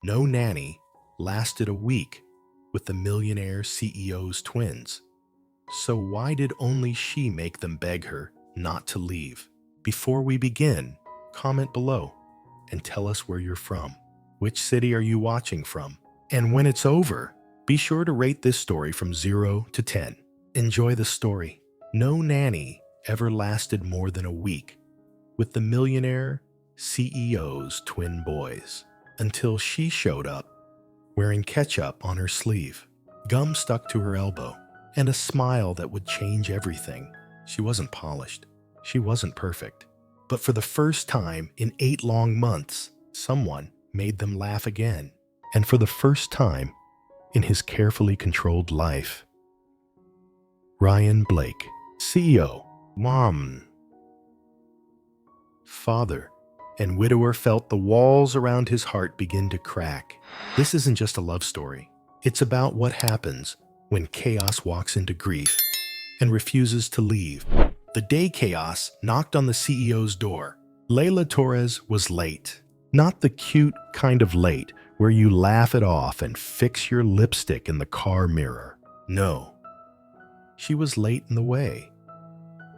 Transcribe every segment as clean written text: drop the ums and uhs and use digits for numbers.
No Nanny lasted a week with the millionaire CEO's twins. So why did only she make them beg her not to leave? Before we begin, comment below and tell us where you're from. Which city are you watching from? And when it's over, be sure to rate this story from 0 to 10. Enjoy the story. No Nanny ever lasted more than a week with the millionaire CEO's twin boys until she showed up wearing ketchup on her sleeve, gum stuck to her elbow, and a smile that would change everything. She wasn't polished. She wasn't perfect. But for the first time in 8 long months, someone made them laugh again. And for the first time in his carefully controlled life, Ryan Blake, CEO, mom, father, and widower felt the walls around his heart begin to crack. This isn't just a love story. It's about what happens when chaos walks into grief and refuses to leave. The day chaos knocked on the CEO's door, Leila Torres was late. Not the cute kind of late where you laugh it off and fix your lipstick in the car mirror. No. She was late in the way.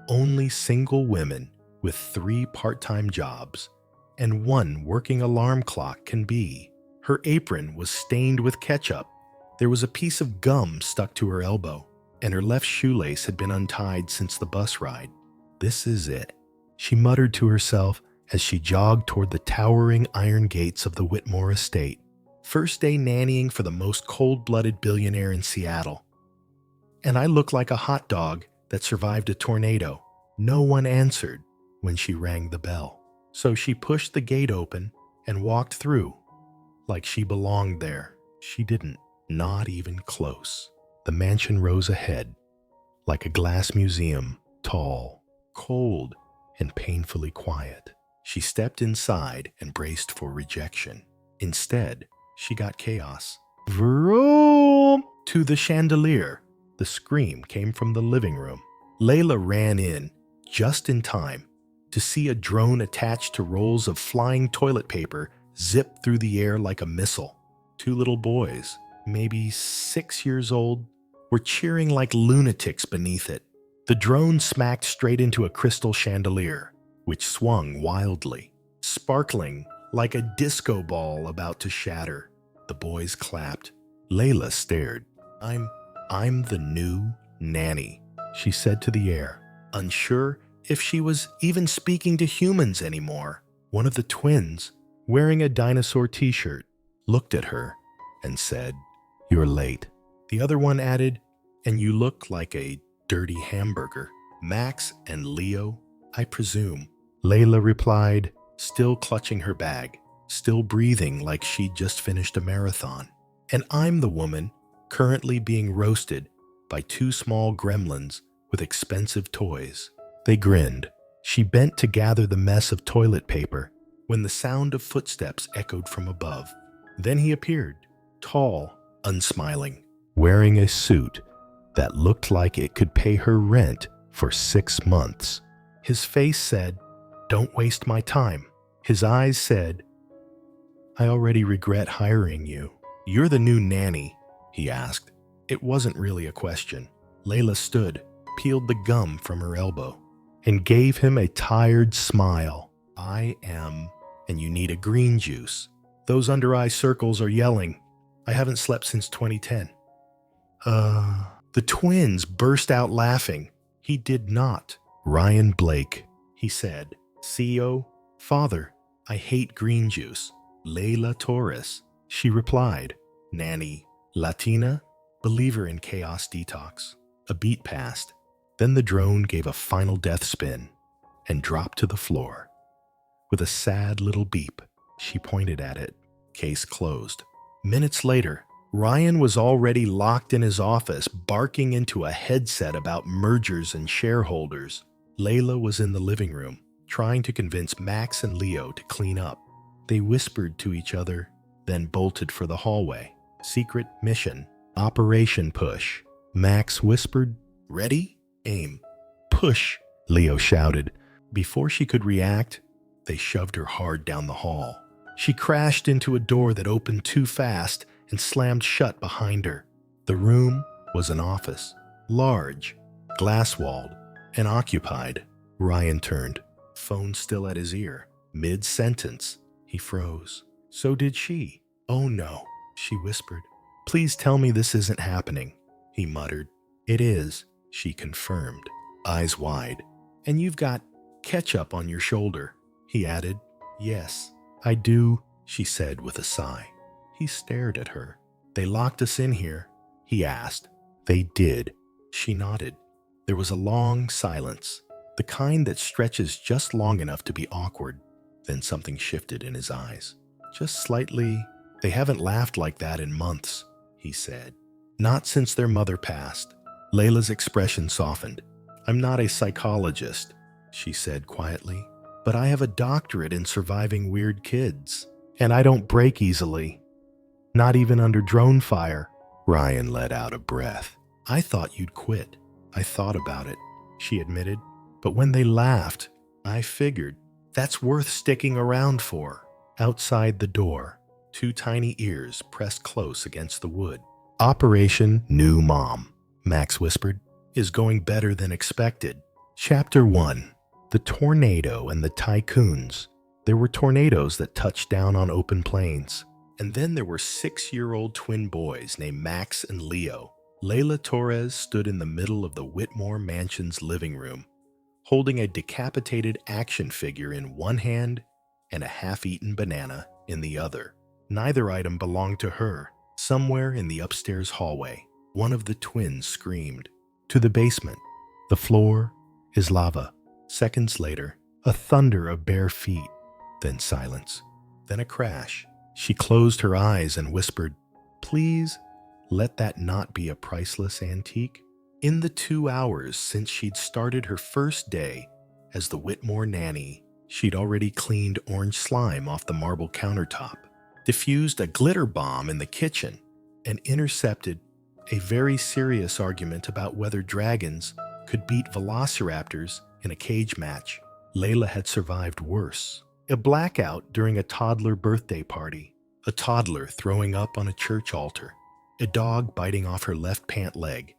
Only single women with 3 part-time jobs and 1 working alarm clock can be. Her apron was stained with ketchup. There was a piece of gum stuck to her elbow, and her left shoelace had been untied since the bus ride. This is it, she muttered to herself as she jogged toward the towering iron gates of the Whitmore estate. First day nannying for the most cold-blooded billionaire in Seattle. And I look like a hot dog that survived a tornado. No one answered when she rang the bell. So she pushed the gate open and walked through like she belonged there. She didn't, not even close. The mansion rose ahead like a glass museum, tall, cold, and painfully quiet. She stepped inside and braced for rejection. Instead, she got chaos. Vroom! To the chandelier. The scream came from the living room. Leila ran in just in time to see a drone attached to rolls of flying toilet paper zip through the air like a missile. 2 little boys, maybe 6 years old, were cheering like lunatics beneath it. The drone smacked straight into a crystal chandelier, which swung wildly, sparkling like a disco ball about to shatter. The boys clapped. Leila stared. I'm the new nanny, she said to the air, unsure if she was even speaking to humans anymore. One of the twins, wearing a dinosaur t-shirt, looked at her and said, "You're late." The other one added, "And you look like a dirty hamburger." "Max and Leo, I presume," Leila replied, still clutching her bag, still breathing like she'd just finished a marathon. "And I'm the woman currently being roasted by 2 small gremlins with expensive toys." They grinned. She bent to gather the mess of toilet paper when the sound of footsteps echoed from above. Then he appeared, tall, unsmiling, wearing a suit that looked like it could pay her rent for 6 months. His face said, "Don't waste my time." His eyes said, "I already regret hiring you." "You're the new nanny?" he asked. It wasn't really a question. Leila stood, peeled the gum from her elbow, and gave him a tired smile. "I am, and you need a green juice. Those under-eye circles are yelling. I haven't slept since 2010. The twins burst out laughing. He did not. "Ryan Blake," he said. "CEO, father, I hate green juice." "Leila Torres," she replied. "Nanny, Latina, believer in chaos detox." A beat passed. Then the drone gave a final death spin and dropped to the floor. With a sad little beep, she pointed at it. Case closed. Minutes later, Ryan was already locked in his office, barking into a headset about mergers and shareholders. Leila was in the living room, trying to convince Max and Leo to clean up. They whispered to each other, then bolted for the hallway. Secret mission. Operation Push. Max whispered, "Ready? Aim. Push," Leo shouted. Before she could react, they shoved her hard down the hall. She crashed into a door that opened too fast and slammed shut behind her. The room was an office, large, glass-walled, and occupied. Ryan turned, phone still at his ear. Mid-sentence, he froze. So did she. Oh no, she whispered. Please tell me this isn't happening, he muttered. It is, she confirmed, eyes wide. And you've got ketchup on your shoulder, he added. Yes, I do, she said with a sigh. He stared at her. They locked us in here, he asked. They did. She nodded. There was a long silence, the kind that stretches just long enough to be awkward. Then something shifted in his eyes. Just slightly. They haven't laughed like that in months, he said. Not since their mother passed. Leila's expression softened. I'm not a psychologist, she said quietly, but I have a doctorate in surviving weird kids, and I don't break easily. Not even under drone fire. Ryan let out a breath. I thought you'd quit. I thought about it, she admitted. But when they laughed, I figured that's worth sticking around for. Outside the door, two tiny ears pressed close against the wood. Operation New Mom, Max whispered, is going better than expected. Chapter 1. The Tornado and the Tycoons. There were tornadoes that touched down on open plains. And then there were 6-year-old twin boys named Max and Leo. Leila Torres stood in the middle of the Whitmore Mansion's living room, holding a decapitated action figure in one hand and a half-eaten banana in the other. Neither item belonged to her. Somewhere in the upstairs hallway, one of the twins screamed. To the basement. The floor is lava. Seconds later, a thunder of bare feet. Then silence. Then a crash. She closed her eyes and whispered, Please, let that not be a priceless antique. In the 2 hours since she'd started her first day as the Whitmore nanny, she'd already cleaned orange slime off the marble countertop, diffused a glitter bomb in the kitchen, and intercepted a very serious argument about whether dragons could beat velociraptors in a cage match. Leila had survived worse. A blackout during a toddler birthday party, a toddler throwing up on a church altar, a dog biting off her left pant leg,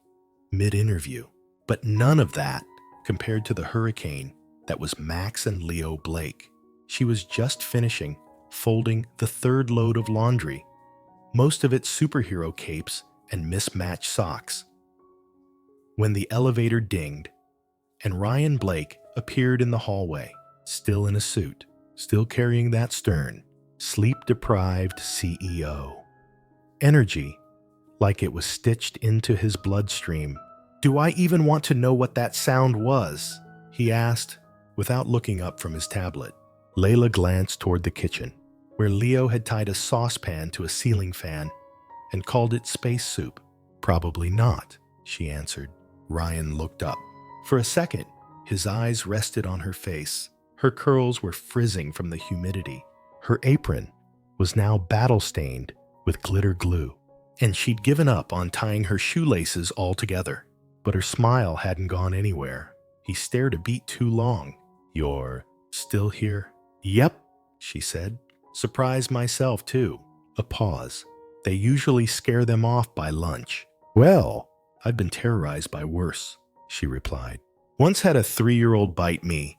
mid-interview. But none of that compared to the hurricane that was Max and Leo Blake. She was just finishing folding the third load of laundry, most of it superhero capes and mismatched socks, when the elevator dinged and Ryan Blake appeared in the hallway, still in a suit, still carrying that stern, sleep-deprived CEO. Energy, like it was stitched into his bloodstream. Do I even want to know what that sound was? He asked, without looking up from his tablet. Leila glanced toward the kitchen, where Leo had tied a saucepan to a ceiling fan and called it space soup. Probably not, she answered. Ryan looked up. For a second, his eyes rested on her face. Her curls were frizzing from the humidity. Her apron was now battle-stained with glitter glue, and she'd given up on tying her shoelaces altogether. But her smile hadn't gone anywhere. He stared a beat too long. You're still here? Yep, she said. Surprised myself, too. A pause. They usually scare them off by lunch. Well, I've been terrorized by worse, she replied. Once had a 3-year-old bite me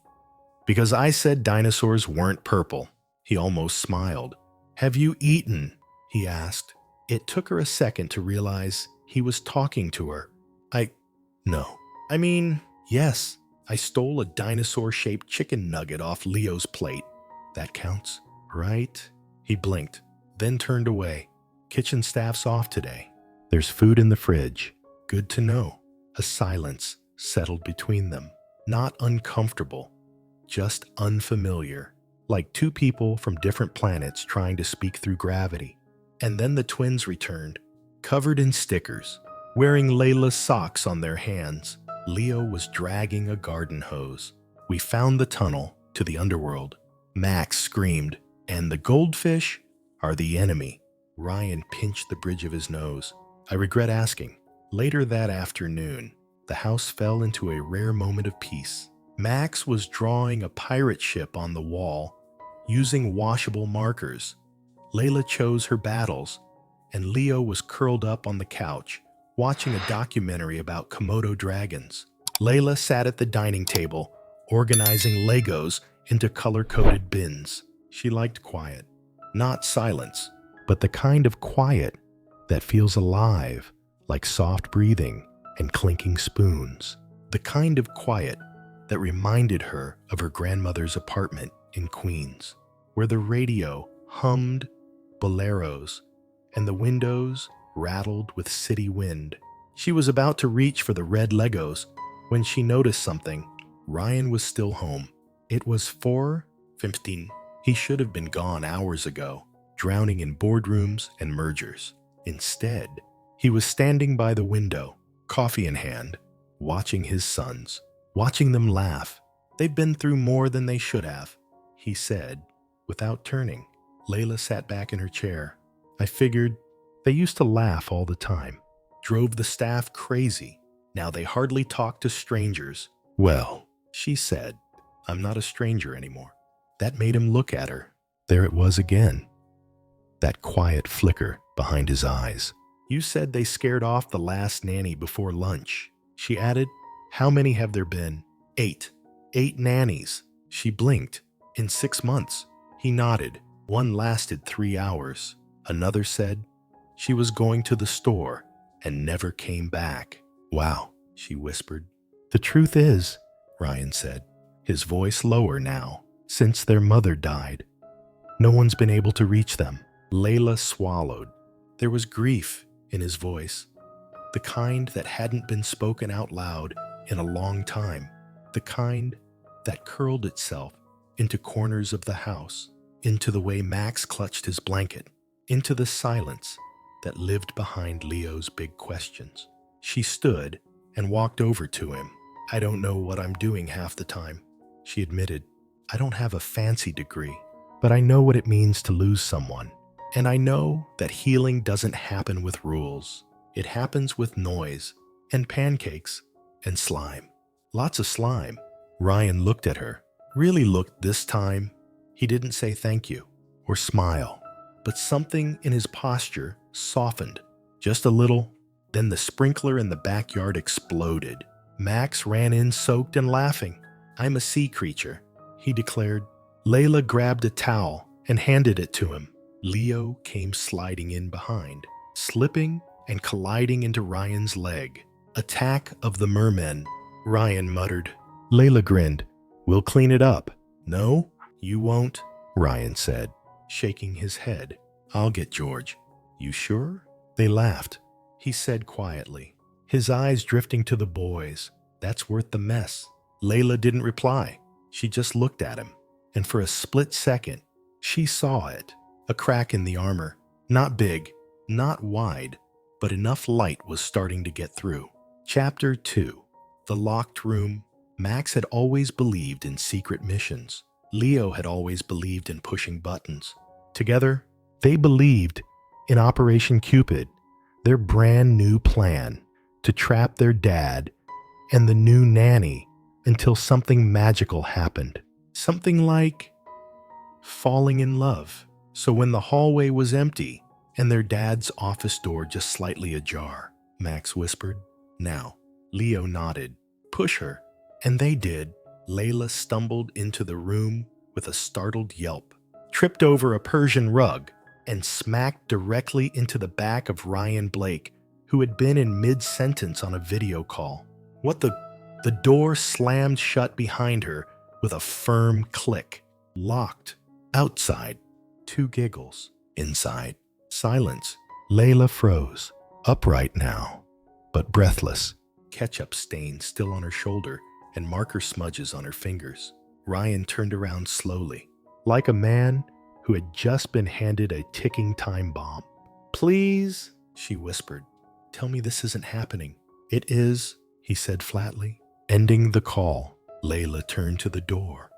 because I said dinosaurs weren't purple. He almost smiled. Have you eaten? He asked. It took her a second to realize he was talking to her. No. I mean, yes, I stole a dinosaur-shaped chicken nugget off Leo's plate. That counts, right? He blinked, then turned away. Kitchen staff's off today. There's food in the fridge. Good to know. A silence settled between them. Not uncomfortable, just unfamiliar, like two people from different planets trying to speak through gravity. And then the twins returned, covered in stickers, wearing Leila's socks on their hands. Leo was dragging a garden hose. We found the tunnel to the underworld. Max screamed, and the goldfish are the enemy. Ryan pinched the bridge of his nose. I regret asking. Later that afternoon, the house fell into a rare moment of peace. Max was drawing a pirate ship on the wall, using washable markers. Leila chose her battles, and Leo was curled up on the couch, watching a documentary about Komodo dragons. Leila sat at the dining table, organizing Legos into color-coded bins. She liked quiet, not silence, but the kind of quiet that feels alive, like soft breathing and clinking spoons. The kind of quiet that reminded her of her grandmother's apartment in Queens, where the radio hummed boleros and the windows rattled with city wind. She was about to reach for the red Legos when she noticed something. Ryan was still home. It was 4:15. He should have been gone hours ago, drowning in boardrooms and mergers. Instead, he was standing by the window, coffee in hand, watching his sons, watching them laugh. "They've been through more than they should have," he said, without turning. Leila sat back in her chair. "I figured they used to laugh all the time. Drove the staff crazy. Now they hardly talk to strangers." "Well," she said, "I'm not a stranger anymore." That made him look at her. There it was again, that quiet flicker behind his eyes. "You said they scared off the last nanny before lunch," she added. "How many have there been?" "8. 8 nannies." She blinked. "In 6 months." He nodded. "One lasted 3 hours. Another said she was going to the store and never came back." "Wow," she whispered. "The truth is," Ryan said, his voice lower now, "since their mother died, no one's been able to reach them." Leila swallowed. There was grief in his voice, the kind that hadn't been spoken out loud in a long time, the kind that curled itself into corners of the house, into the way Max clutched his blanket, into the silence that lived behind Leo's big questions. She stood and walked over to him. "I don't know what I'm doing half the time," she admitted. "I don't have a fancy degree, but I know what it means to lose someone. And I know that healing doesn't happen with rules. It happens with noise and pancakes and slime. Lots of slime." Ryan looked at her, really looked this time. He didn't say thank you or smile, but something in his posture softened just a little. Then the sprinkler in the backyard exploded. Max ran in soaked and laughing. "I'm a sea creature," he declared. Leila grabbed a towel and handed it to him. Leo came sliding in behind, slipping and colliding into Ryan's leg. "Attack of the mermen," Ryan muttered. Leila grinned. "We'll clean it up." "No, you won't," Ryan said, shaking his head. "I'll get George." "You sure?" They laughed. He said quietly, his eyes drifting to the boys, "That's worth the mess." Leila didn't reply. She just looked at him, and for a split second, she saw it. A crack in the armor. Not big, not wide, but enough light was starting to get through. Chapter 2. The Locked Room. Max had always believed in secret missions. Leo had always believed in pushing buttons. Together, they believed in Operation Cupid, their brand new plan to trap their dad and the new nanny until something magical happened. Something like falling in love. So when the hallway was empty and their dad's office door just slightly ajar, Max whispered, "Now." Leo nodded. "Push her." And they did. Leila stumbled into the room with a startled yelp, tripped over a Persian rug, and smacked directly into the back of Ryan Blake, who had been in mid-sentence on a video call. "What the?" The door slammed shut behind her with a firm click. Locked. Outside. 2 giggles. Inside. Silence. Leila froze. Upright now, but breathless. Ketchup stains still on her shoulder and marker smudges on her fingers. Ryan turned around slowly, like a man who had just been handed a ticking time bomb. "Please," she whispered, "tell me this isn't happening." "It is," he said flatly. Ending the call, Leila turned to the door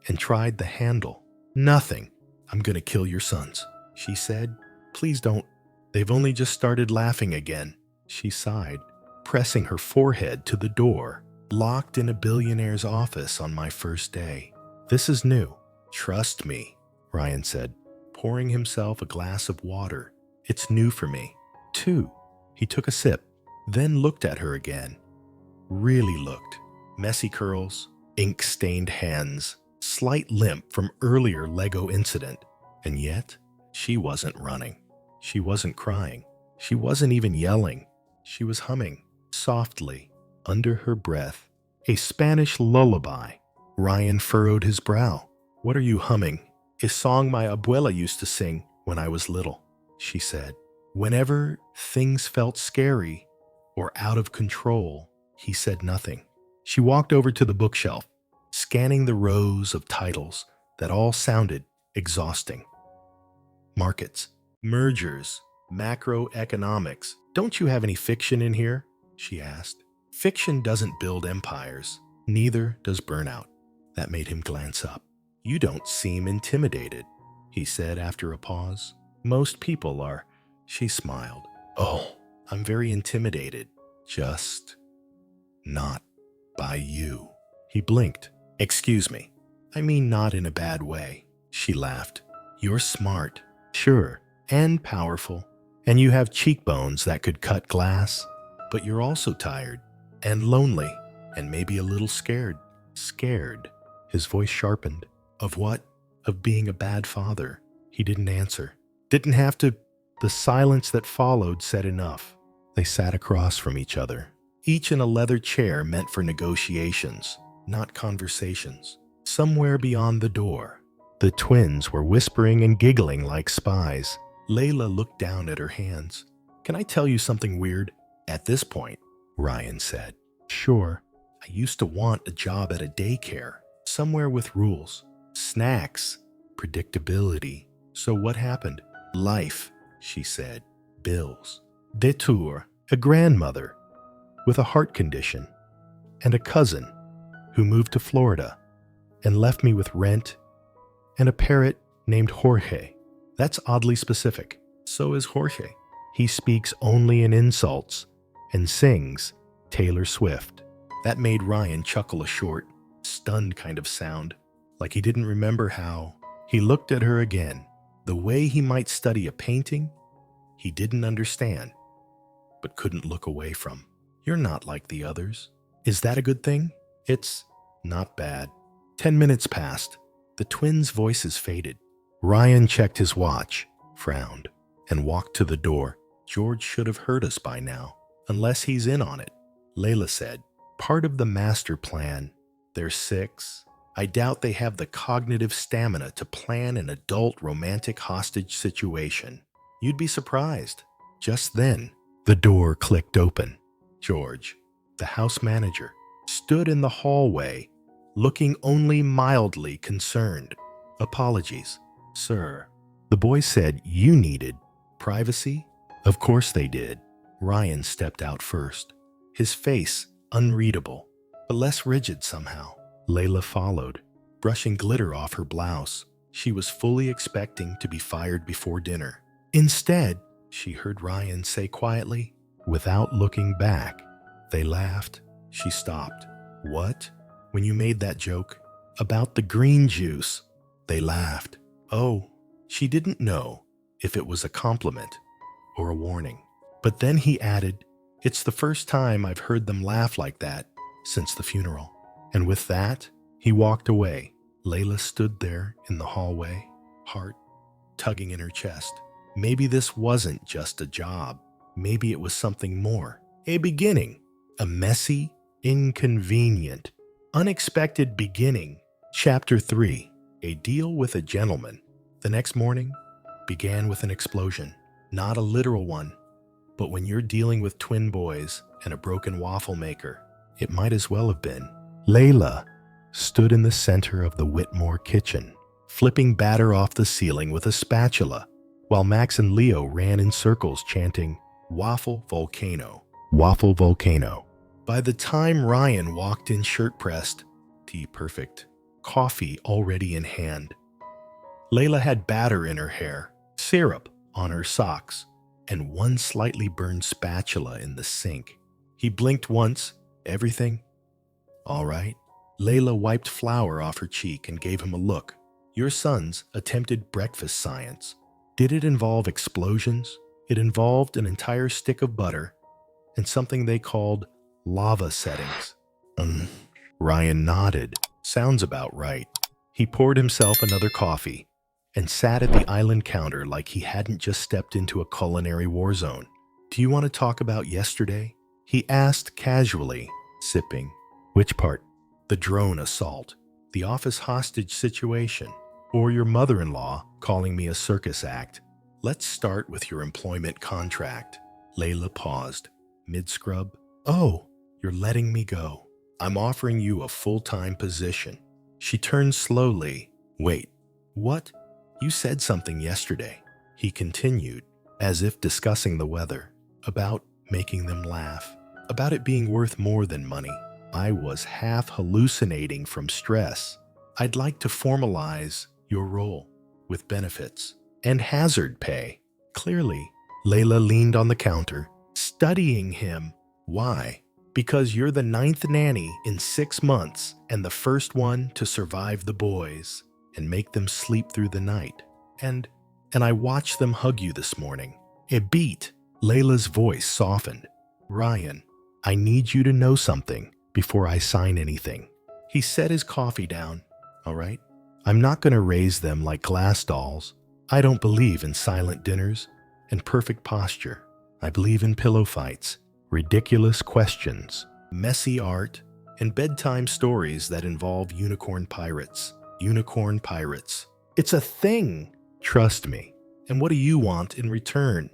and tried the handle. "Nothing. I'm gonna kill your sons," she said. "Please don't. They've only just started laughing again." She sighed, pressing her forehead to the door. "Locked in a billionaire's office on my first day. This is new. Trust me." Ryan said, pouring himself a glass of water. It's new for me. 2. He took a sip, then looked at her again. Really looked. Messy curls, ink-stained hands, slight limp from earlier Lego incident. And yet, she wasn't running. She wasn't crying. She wasn't even yelling. She was humming, softly, under her breath, a Spanish lullaby. Ryan furrowed his brow. What are you humming? A song my abuela used to sing when I was little, she said. Whenever things felt scary or out of control, he said nothing. She walked over to the bookshelf, scanning the rows of titles that all sounded exhausting. Markets, mergers, macroeconomics. Don't you have any fiction in here? She asked. Fiction doesn't build empires. Neither does burnout. That made him glance up. You don't seem intimidated, he said after a pause. Most people are. She smiled. Oh, I'm very intimidated. Just not by you. He blinked. Excuse me. I mean not in a bad way. She laughed. You're smart. Sure. And powerful. And you have cheekbones that could cut glass. But you're also tired. And lonely. And maybe a little scared. Scared. His voice sharpened. Of what? Of being a bad father. He didn't answer. Didn't have to. The silence that followed said enough. They sat across from each other, each in a leather chair meant for negotiations, not conversations. Somewhere beyond the door, the twins were whispering and giggling like spies. Leila looked down at her hands. Can I tell you something weird? At this point, Ryan said. Sure. I used to want a job at a daycare, somewhere with rules, snacks, predictability. So what happened? Life, she said. Bills. Detour. A grandmother with a heart condition and a cousin who moved to Florida and left me with rent and a parrot named Jorge. That's oddly specific. So is Jorge. He speaks only in insults and sings Taylor Swift. That made Ryan chuckle a short, stunned kind of sound, like he didn't remember how. He looked at her again, the way he might study a painting he didn't understand, but couldn't look away from. You're not like the others. Is that a good thing? It's not bad. 10 minutes passed. The twins' voices faded. Ryan checked his watch, frowned, and walked to the door. George should have heard us by now, unless he's in on it. Leila said, part of the master plan. They're 6. I doubt they have the cognitive stamina to plan an adult romantic hostage situation. You'd be surprised. Just then, the door clicked open. George, the house manager, stood in the hallway, looking only mildly concerned. Apologies, sir. The boy said you needed privacy? Of course they did. Ryan stepped out first, his face unreadable, but less rigid somehow. Leila followed, brushing glitter off her blouse. She was fully expecting to be fired before dinner. Instead, she heard Ryan say quietly, without looking back. They laughed. She stopped. What? When you made that joke? About the green juice. They laughed. Oh, she didn't know if it was a compliment or a warning. But then he added, it's the first time I've heard them laugh like that since the funeral. And with that, he walked away. Leila stood there in the hallway, heart tugging in her chest. Maybe this wasn't just a job. Maybe it was something more. A beginning. A messy, inconvenient, unexpected beginning. Chapter 3. A deal with a gentleman. The next morning began with an explosion. Not a literal one, but when you're dealing with twin boys and a broken waffle maker, it might as well have been. Leila stood in the center of the Whitmore kitchen, flipping batter off the ceiling with a spatula, while Max and Leo ran in circles chanting, Waffle Volcano, Waffle Volcano. By the time Ryan walked in shirt-pressed, tea perfect, coffee already in hand, Leila had batter in her hair, syrup on her socks, and one slightly burned spatula in the sink. He blinked once. Everything? All right. Leila wiped flour off her cheek and gave him a look. Your son's attempted breakfast science. Did it involve explosions? It involved an entire stick of butter and something they called lava settings. Ryan nodded. Sounds about right. He poured himself another coffee and sat at the island counter like he hadn't just stepped into a culinary war zone. Do you want to talk about yesterday? He asked casually, sipping. Which part? The drone assault, the office hostage situation, or your mother-in-law calling me a circus act. Let's start with your employment contract. Leila paused, mid-scrub. Oh, you're letting me go. I'm offering you a full-time position. She turned slowly. Wait, what? You said something yesterday. He continued, as if discussing the weather, about making them laugh, about it being worth more than money. I was half hallucinating from stress. I'd like to formalize your role with benefits and hazard pay. Clearly, Leila leaned on the counter, studying him. Why? Because you're the 9th nanny in 6 months and the first one to survive the boys and make them sleep through the night. And I watched them hug you this morning. It beat. Leila's voice softened. Ryan, I need you to know something before I sign anything. He set his coffee down. All right? I'm not going to raise them like glass dolls. I don't believe in silent dinners and perfect posture. I believe in pillow fights, ridiculous questions, messy art, and bedtime stories that involve unicorn pirates. Unicorn pirates. It's a thing. Trust me. And what do you want in return?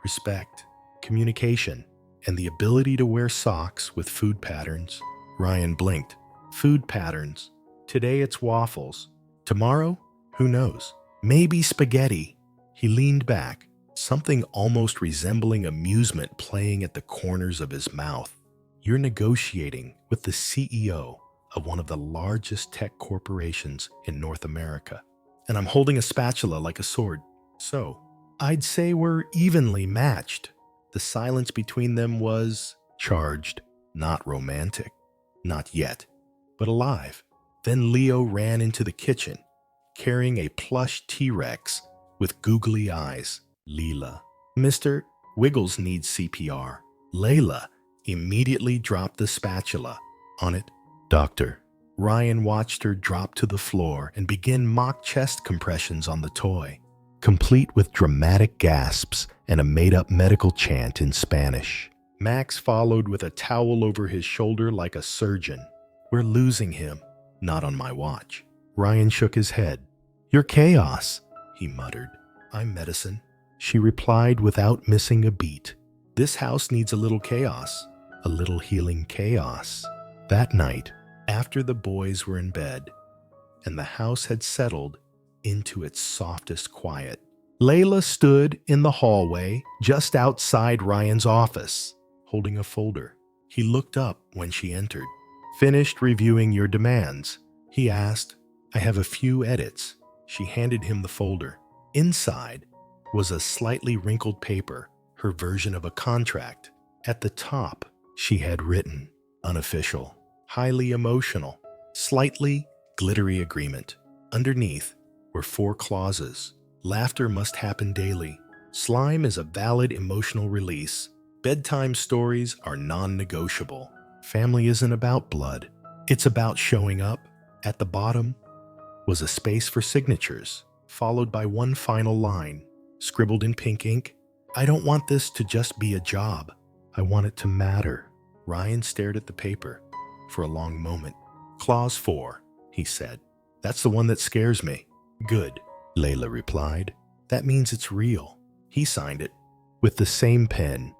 Respect, communication, and the ability to wear socks with food patterns. Ryan blinked. Food patterns. Today it's waffles. Tomorrow? Who knows? Maybe spaghetti. He leaned back, something almost resembling amusement playing at the corners of his mouth. You're negotiating with the CEO of one of the largest tech corporations in North America. And I'm holding a spatula like a sword. So, I'd say we're evenly matched. The silence between them was charged, not romantic. Not yet, but alive. Then Leo ran into the kitchen, carrying a plush T-Rex with googly eyes. Leila. Mr. Wiggles needs CPR. Leila immediately dropped the spatula. On it, Doctor. Ryan watched her drop to the floor and begin mock chest compressions on the toy, complete with dramatic gasps and a made-up medical chant in Spanish. Max followed with a towel over his shoulder like a surgeon. We're losing him. Not on my watch. Ryan shook his head. You're chaos, he muttered. I'm medicine, she replied without missing a beat. This house needs a little chaos, a little healing chaos. That night, after the boys were in bed and the house had settled into its softest quiet, Leila stood in the hallway just outside Ryan's office, holding a folder. He looked up when she entered. Finished reviewing your demands? He asked. I have a few edits. She handed him the folder. Inside was a slightly wrinkled paper, her version of a contract. At the top, she had written, unofficial, highly emotional, slightly glittery agreement. Underneath were 4 clauses. Laughter must happen daily. Slime is a valid emotional release. Bedtime stories are non-negotiable. Family isn't about blood. It's about showing up. At the bottom was a space for signatures, followed by one final line, scribbled in pink ink. I don't want this to just be a job. I want it to matter. Ryan stared at the paper for a long moment. Clause 4, he said. That's the one that scares me. Good, Leila replied. That means it's real. He signed it with the same pen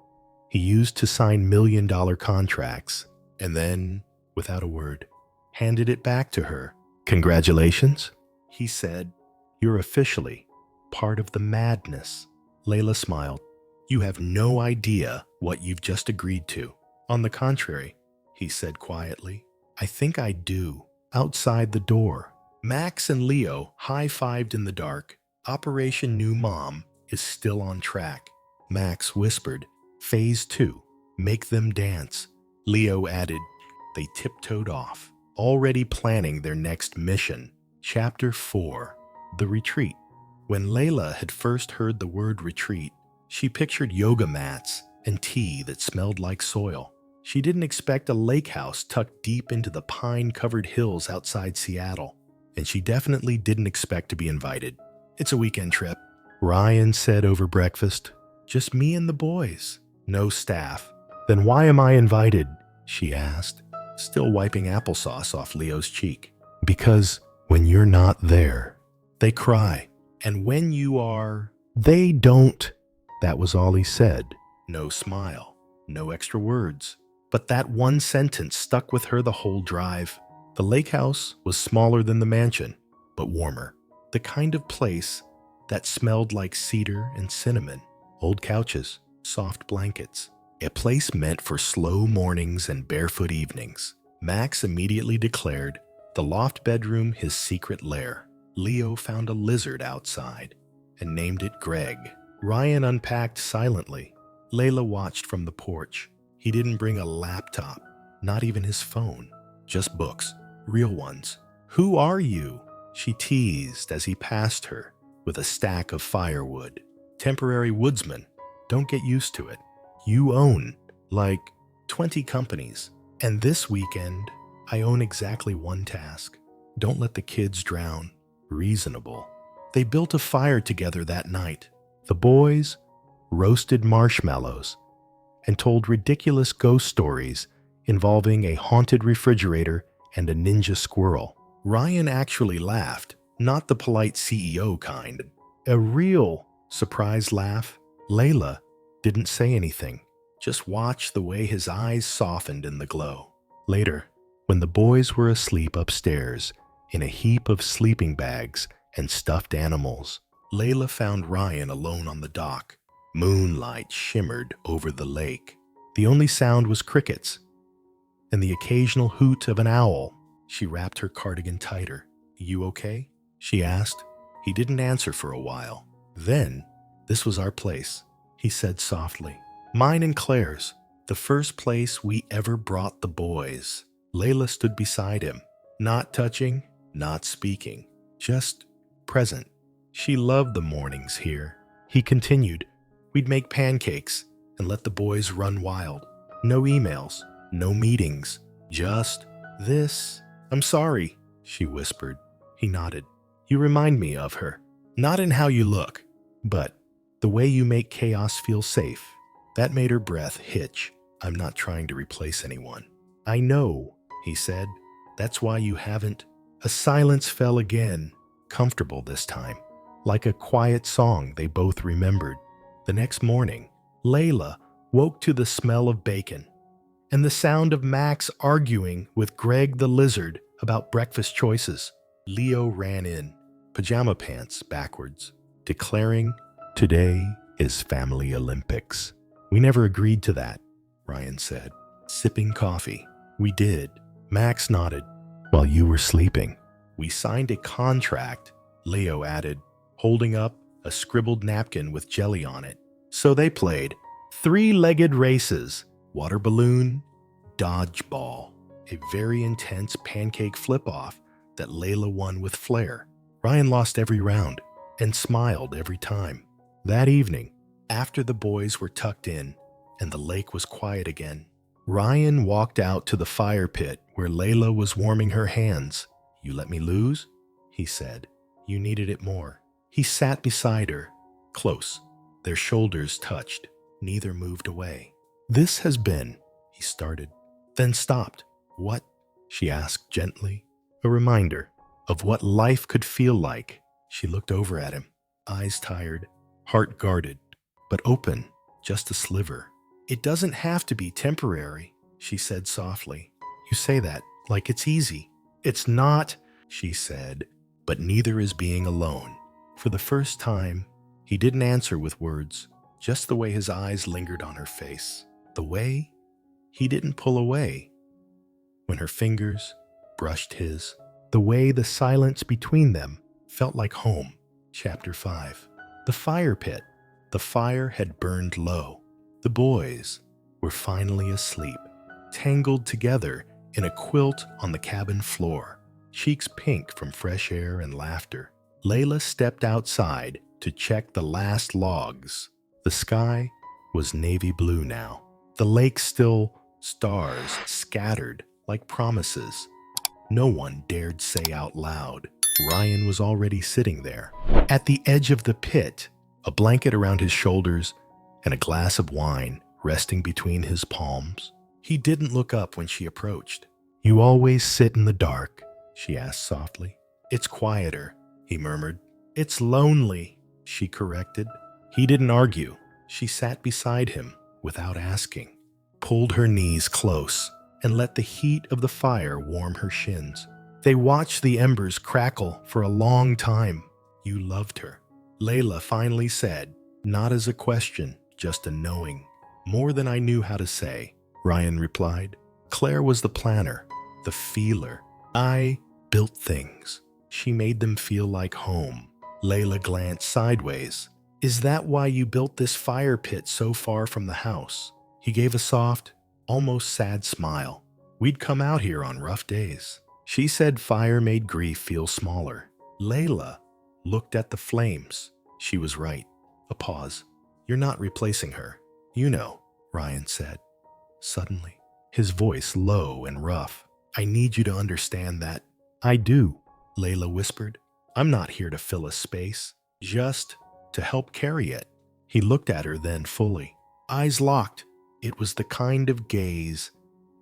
he used to sign million-dollar contracts, and then, without a word, handed it back to her. Congratulations, he said. You're officially part of the madness. Leila smiled. You have no idea what you've just agreed to. On the contrary, he said quietly, I think I do. Outside the door, Max and Leo high-fived in the dark. Operation New Mom is still on track. Max whispered, Phase 2, make them dance. Leo added, they tiptoed off, already planning their next mission. Chapter 4, The retreat. When Leila had first heard the word retreat, she pictured yoga mats and tea that smelled like soil. She didn't expect a lake house tucked deep into the pine-covered hills outside Seattle, and she definitely didn't expect to be invited. "It's a weekend trip," Ryan said over breakfast. "Just me and the boys. No staff." "Then why am I invited?" she asked, still wiping applesauce off Leo's cheek. "Because when you're not there, they cry. And when you are, they don't." That was all he said. No smile, no extra words. But that one sentence stuck with her the whole drive. The lake house was smaller than the mansion, but warmer. The kind of place that smelled like cedar and cinnamon, old couches, soft blankets. A place meant for slow mornings and barefoot evenings. Max immediately declared the loft bedroom his secret lair. Leo found a lizard outside and named it Greg. Ryan unpacked silently. Leila watched from the porch. He didn't bring a laptop, not even his phone, just books, real ones. "Who are you?" she teased as he passed her with a stack of firewood. "Temporary woodsman. Don't get used to it. You own, like, 20 companies. And this weekend, I own exactly one task. Don't let the kids drown." Reasonable. They built a fire together that night. The boys roasted marshmallows and told ridiculous ghost stories involving a haunted refrigerator and a ninja squirrel. Ryan actually laughed, not the polite CEO kind. A real surprised laugh. Leila didn't say anything, just watched the way his eyes softened in the glow. Later, when the boys were asleep upstairs in a heap of sleeping bags and stuffed animals, Leila found Ryan alone on the dock. Moonlight shimmered over the lake. The only sound was crickets and the occasional hoot of an owl. She wrapped her cardigan tighter. "You okay?" she asked. He didn't answer for a while. Then, "This was our place," he said softly. "Mine and Claire's. The first place we ever brought the boys." Leila stood beside him, not touching, not speaking, just present. She loved the mornings here. He continued. "We'd make pancakes and let the boys run wild. No emails, no meetings, just this." "I'm sorry," she whispered. He nodded. "You remind me of her. Not in how you look, but the way you make chaos feel safe." That made her breath hitch. "I'm not trying to replace anyone." "I know," he said. "That's why you haven't." A silence fell again, comfortable this time, like a quiet song they both remembered. The next morning, Leila woke to the smell of bacon and the sound of Max arguing with Greg the lizard about breakfast choices. Leo ran in, pajama pants backwards, declaring, "Today is Family Olympics." "We never agreed to that," Ryan said, sipping coffee. "We did." Max nodded. "While you were sleeping." "We signed a contract," Leo added, holding up a scribbled napkin with jelly on it. So they played 3-legged races, water balloon, dodgeball, a very intense pancake flip-off that Leila won with flair. Ryan lost every round and smiled every time. That evening, after the boys were tucked in and the lake was quiet again, Ryan walked out to the fire pit where Leila was warming her hands. "You let me lose?" he said. "You needed it more." He sat beside her, close. Their shoulders touched. Neither moved away. "This has been," he started, then stopped. "What?" she asked gently. A reminder of what life could feel like. She looked over at him, eyes tired, heart guarded, but open, just a sliver. "It doesn't have to be temporary," she said softly. "You say that like it's easy." "It's not," she said, "but neither is being alone." For the first time, he didn't answer with words, just the way his eyes lingered on her face. The way he didn't pull away when her fingers brushed his. The way the silence between them felt like home. Chapter 5. The fire pit. The fire had burned low. The boys were finally asleep, tangled together in a quilt on the cabin floor, cheeks pink from fresh air and laughter. Leila stepped outside to check the last logs. The sky was navy blue now. The lake still stars scattered like promises. No one dared say out loud. Ryan was already sitting there, at the edge of the pit, a blanket around his shoulders and a glass of wine resting between his palms. He didn't look up when she approached. "You always sit in the dark?" she asked softly. "It's quieter," he murmured. "It's lonely," she corrected. He didn't argue. She sat beside him without asking, pulled her knees close, and let the heat of the fire warm her shins. They watched the embers crackle for a long time. "You loved her," Leila finally said, not as a question, just a knowing. "More than I knew how to say," Ryan replied. "Claire was the planner, the feeler. I built things. She made them feel like home." Leila glanced sideways. "Is that why you built this fire pit so far from the house?" He gave a soft, almost sad smile. "We'd come out here on rough days." She said fire made grief feel smaller. Leila looked at the flames. She was right. A pause. "You're not replacing her. You know," Ryan said. Suddenly, his voice low and rough. "I need you to understand that." "I do," Leila whispered. "I'm not here to fill a space, just to help carry it." He looked at her then fully. Eyes locked. It was the kind of gaze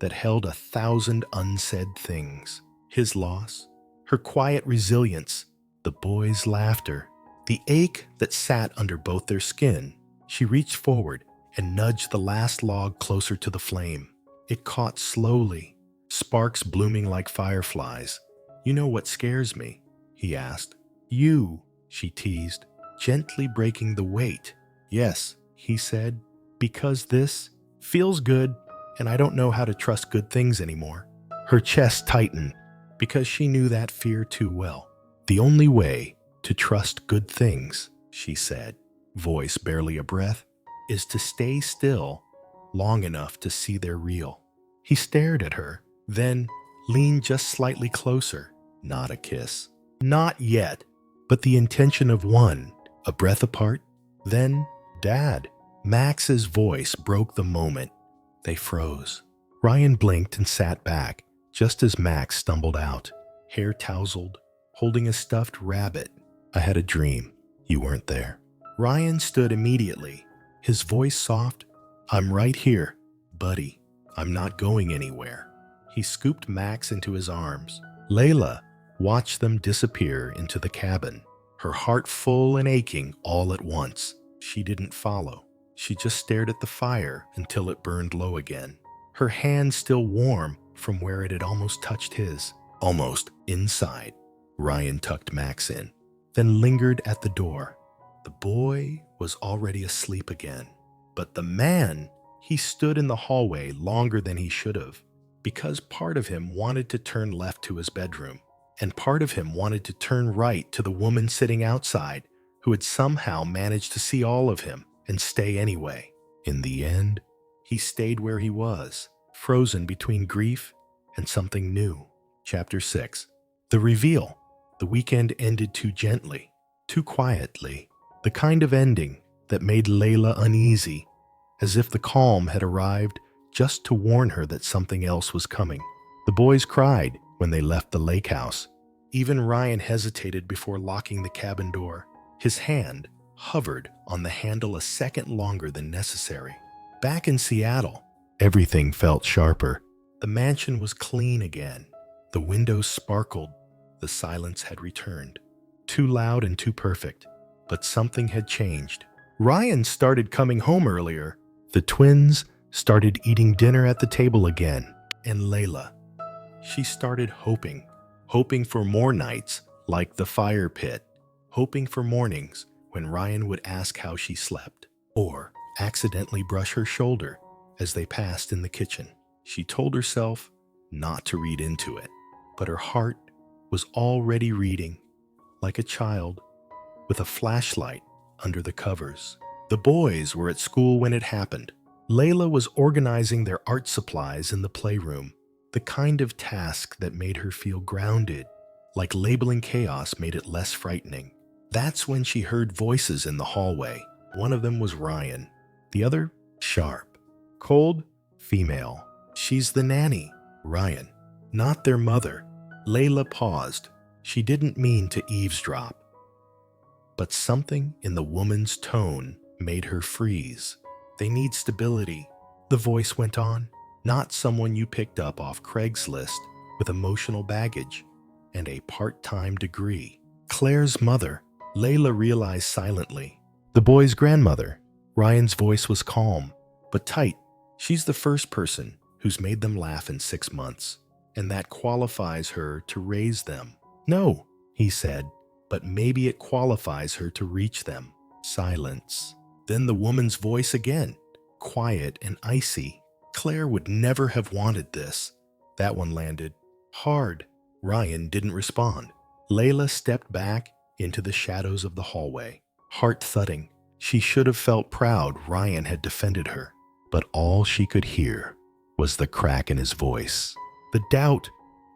that held 1,000 unsaid things. His loss, her quiet resilience, the boy's laughter, the ache that sat under both their skin. She reached forward and nudged the last log closer to the flame. It caught slowly, sparks blooming like fireflies. "You know what scares me?" he asked. "You," she teased, gently breaking the weight. "Yes," he said, "because this feels good and I don't know how to trust good things anymore." Her chest tightened because she knew that fear too well. "The only way to trust good things," she said, voice barely a breath, "is to stay still long enough to see they're real." He stared at her, then leaned just slightly closer. Not a kiss. Not yet, but the intention of one, a breath apart. Then, "Dad." Max's voice broke the moment. They froze. Ryan blinked and sat back, just as Max stumbled out, hair tousled, holding a stuffed rabbit. "I had a dream. You weren't there." Ryan stood immediately, his voice soft. "I'm right here, buddy. I'm not going anywhere." He scooped Max into his arms. Leila watched them disappear into the cabin, her heart full and aching all at once. She didn't follow. She just stared at the fire until it burned low again, her hand still warm from where it had almost touched his, almost inside. Ryan tucked Max in, then lingered at the door. The boy was already asleep again, but the man, he stood in the hallway longer than he should have, because part of him wanted to turn left to his bedroom, and part of him wanted to turn right to the woman sitting outside who had somehow managed to see all of him and stay anyway. In the end, he stayed where he was, frozen between grief and something new. Chapter 6. The reveal. The weekend ended too gently, too quietly, the kind of ending that made Leila uneasy, as if the calm had arrived just to warn her that something else was coming. The boys cried when they left the lake house. Even Ryan hesitated before locking the cabin door. His hand hovered on the handle a second longer than necessary. Back in Seattle, everything felt sharper. The mansion was clean again. The windows sparkled. The silence had returned. Too loud and too perfect. But something had changed. Ryan started coming home earlier. The twins started eating dinner at the table again. And Leila, she started hoping for more nights like the fire pit, hoping for mornings when Ryan would ask how she slept, or accidentally brush her shoulder as they passed in the kitchen. She told herself not to read into it, but her heart was already reading, like a child with a flashlight under the covers. The boys were at school when it happened. Leila was organizing their art supplies in the playroom, the kind of task that made her feel grounded, like labeling chaos made it less frightening. That's when she heard voices in the hallway. One of them was Ryan, the other sharp, cold, female. She's the nanny, Ryan, not their mother. Leila paused. She didn't mean to eavesdrop, but something in the woman's tone made her freeze. They need stability, the voice went on, not someone you picked up off Craigslist with emotional baggage and a part-time degree. Claire's mother, Leila realized silently. The boy's grandmother. Ryan's voice was calm, but tight. She's the first person who's made them laugh in 6 months, and that qualifies her to raise them. No, he said, but maybe it qualifies her to reach them. Silence. Then the woman's voice again, quiet and icy. Claire would never have wanted this. That one landed hard. Ryan didn't respond. Leila stepped back into the shadows of the hallway, heart thudding. She should have felt proud Ryan had defended her, but all she could hear was the crack in his voice, the doubt,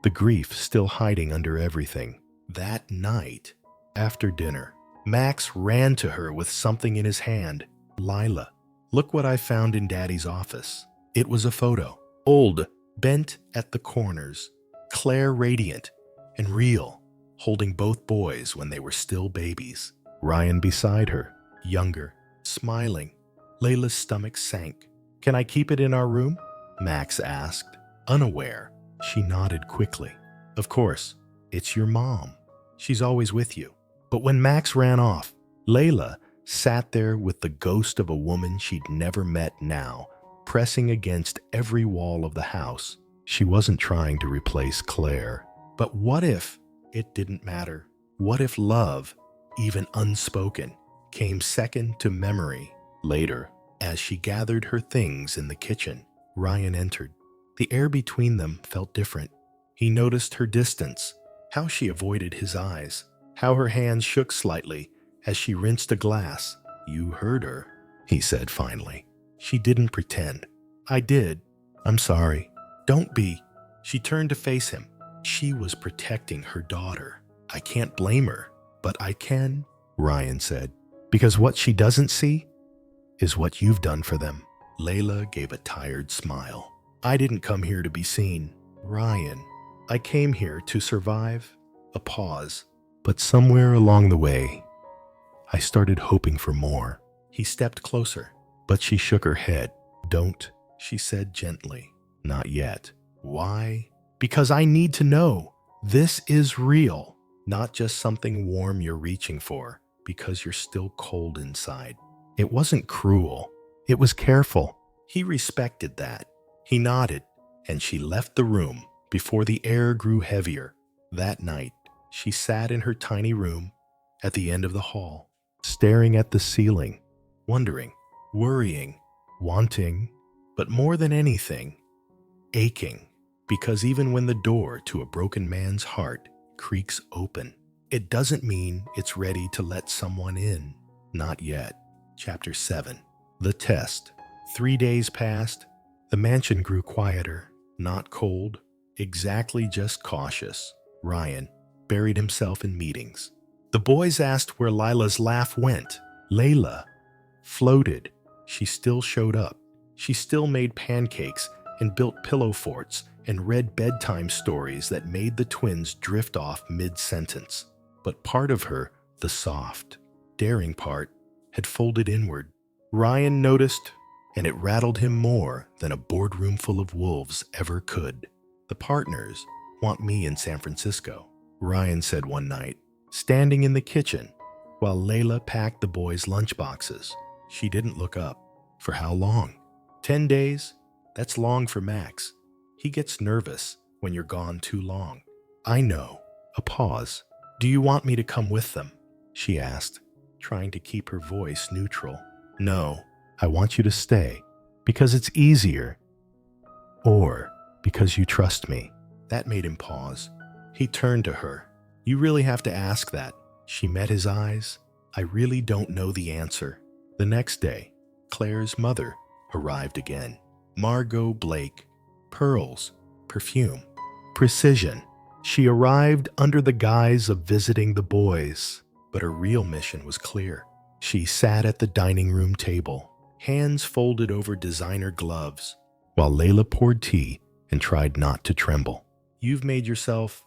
the grief still hiding under everything. That night, after dinner, Max ran to her with something in his hand. Leila, look what I found in Daddy's office. It was a photo, old, bent at the corners, Claire radiant and real, holding both boys when they were still babies. Ryan beside her, younger, smiling. Leila's stomach sank. Can I keep it in our room? Max asked, unaware. She nodded quickly. Of course, it's your mom. She's always with you. But when Max ran off, Leila sat there with the ghost of a woman she'd never met now, pressing against every wall of the house. She wasn't trying to replace Claire. But what if it didn't matter? What if love, even unspoken, came second to memory? Later, as she gathered her things in the kitchen, Ryan entered. The air between them felt different. He noticed her distance, how she avoided his eyes, how her hands shook slightly as she rinsed a glass. You heard her, he said finally. She didn't pretend. I did. I'm sorry. Don't be. She turned to face him. She was protecting her daughter. I can't blame her, but I can, Ryan said, because what she doesn't see is what you've done for them. Leila gave a tired smile. I didn't come here to be seen, Ryan. I came here to survive. A pause. But somewhere along the way, I started hoping for more. He stepped closer, but she shook her head. Don't, she said gently. Not yet. Why? Because I need to know. This is real, not just something warm you're reaching for, because you're still cold inside. It wasn't cruel. It was careful. He respected that. He nodded, and she left the room before the air grew heavier. That night, she sat in her tiny room at the end of the hall, staring at the ceiling, wondering, worrying, wanting, but more than anything, aching, because even when the door to a broken man's heart creaks open, it doesn't mean it's ready to let someone in. Not yet. Chapter 7. The Test. 3 days passed. The mansion grew quieter, not cold, exactly just cautious. Ryan buried himself in meetings. The boys asked where Lila's laugh went. Leila floated. She still showed up. She still made pancakes and built pillow forts and read bedtime stories that made the twins drift off mid-sentence. But part of her, the soft, daring part, had folded inward. Ryan noticed, and it rattled him more than a boardroom full of wolves ever could. The partners want me in San Francisco, Ryan said one night, standing in the kitchen while Leila packed the boys' lunchboxes. She didn't look up. For how long? 10 days? That's long for Max. He gets nervous when you're gone too long. I know. A pause. Do you want me to come with them? She asked, trying to keep her voice neutral. No, I want you to stay because it's easier. Or because you trust me. That made him pause. He turned to her. You really have to ask that. She met his eyes. I really don't know the answer. The next day, Claire's mother arrived again. Margot Blake. Pearls. Perfume. Precision. She arrived under the guise of visiting the boys. but her real mission was clear. She sat at the dining room table, hands folded over designer gloves, while Leila poured tea and tried not to tremble. "You've made yourself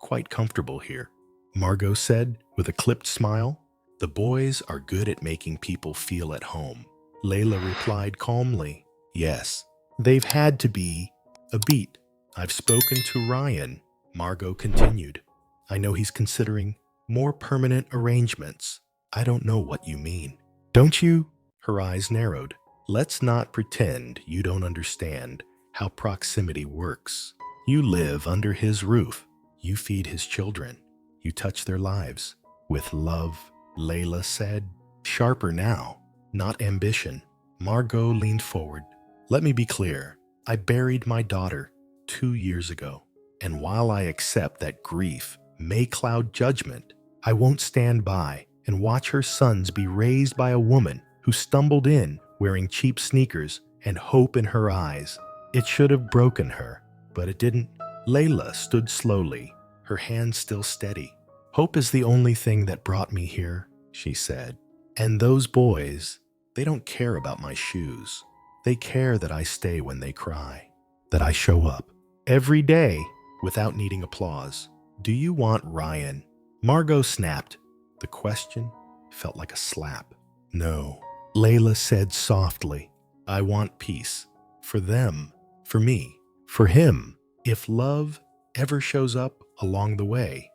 quite comfortable here," Margot said with a clipped smile. "The boys are good at making people feel at home." Leila replied calmly, "Yes, they've had to be a beat. I've spoken to Ryan," Margot continued. "I know he's considering more permanent arrangements." "I don't know what you mean." "Don't you?" Her eyes narrowed. "Let's not pretend you don't understand how proximity works. You live under his roof. You feed his children. You touch their lives. With love," Leila said. Sharper now, not ambition. Margot leaned forward. "Let me be clear. I buried my daughter 2 years ago. And while I accept that grief may cloud judgment, I won't stand by and watch her sons be raised by a woman who stumbled in wearing cheap sneakers and hope in her eyes. It should have broken her, but it didn't." Leila stood slowly, her hands still steady. "Hope is the only thing that brought me here," she said. "And those boys, they don't care about my shoes. They care that I stay when they cry, that I show up every day without needing applause." "Do you want Ryan?" Margot snapped. The question felt like a slap. "No," Leila said softly. "I want peace. For them, for me, for him. If love ever shows up along the way,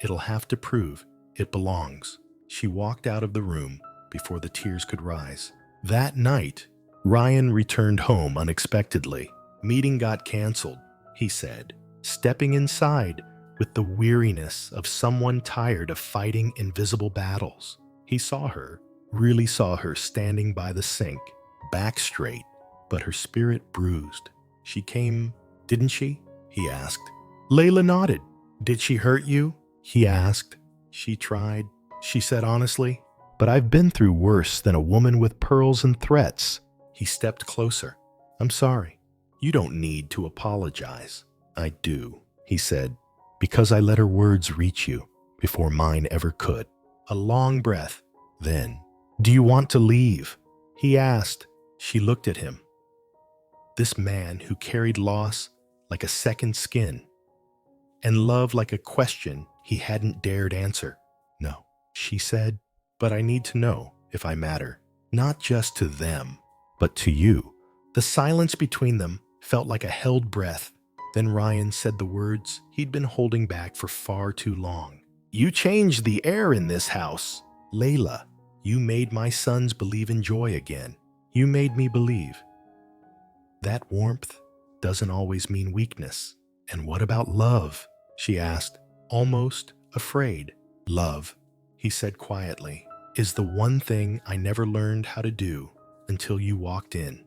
it'll have to prove it belongs." She walked out of the room before the tears could rise. That night, Ryan returned home unexpectedly. "Meeting got canceled," he said, stepping inside with the weariness of someone tired of fighting invisible battles. He saw her, really saw her standing by the sink, back straight, but her spirit bruised. "She came, didn't she?" he asked. Leila nodded. "Did she hurt you?" he asked. "She tried," she said honestly. "But I've been through worse than a woman with pearls and threats." He stepped closer. "I'm sorry. You don't need to apologize." "I do," he said, "because I let her words reach you before mine ever could." A long breath. Then, "Do you want to leave?" he asked. She looked at him. This man who carried loss like a second skin and love like a question he hadn't dared answer. "No," she said, "but I need to know if I matter, not just to them, but to you." The silence between them felt like a held breath. Then Ryan said the words he'd been holding back for far too long. "You changed the air in this house. Leila, you made my sons believe in joy again. You made me believe. That warmth doesn't always mean weakness." "And what about love?" she asked, almost afraid. "Love," he said quietly, "is the one thing I never learned how to do until you walked in,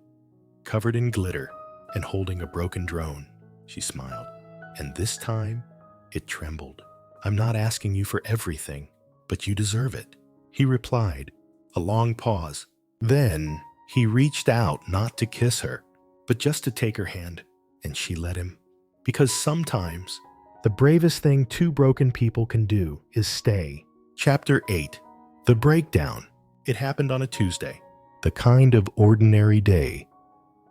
covered in glitter and holding a broken drone." She smiled. "And this time, it trembled. I'm not asking you for everything, but you deserve it." He replied. A long pause. Then he reached out not to kiss her, but just to take her hand, and she let him. Because sometimes, the bravest thing two broken people can do is stay. Chapter 8. The Breakdown. It happened on a Tuesday. The kind of ordinary day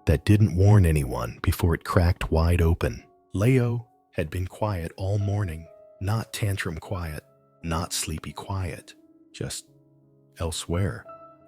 that didn't warn anyone before it cracked wide open. Leo had been quiet all morning. Not tantrum quiet, not sleepy quiet, just elsewhere.